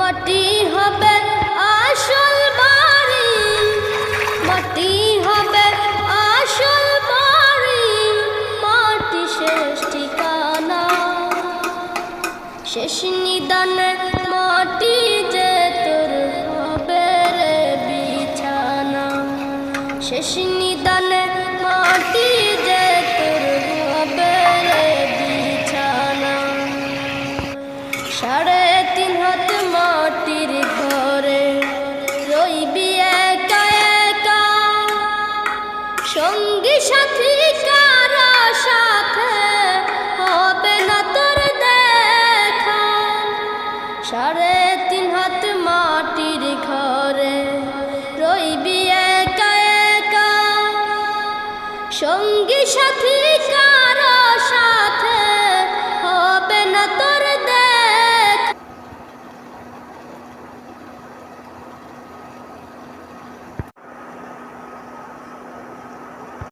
মাটি হবে আসল বাড়ি, মাটি হবে আসল বাড়ি, মাটি শেষ ঠিকানা, শেষ নিদানে মাটি যে তোর হবে রে বিছানা, শেষ নিদানে মাটি যে তোর হবে রে বিছানা। 3.5 হাত মাটির ঘরে রইবি একা একা, সঙ্গী সাথী কারো সাথে হবে না তোর দেখা। 3.5 হাত মাটির ঘরে রইবি একা একা, সঙ্গী সাথী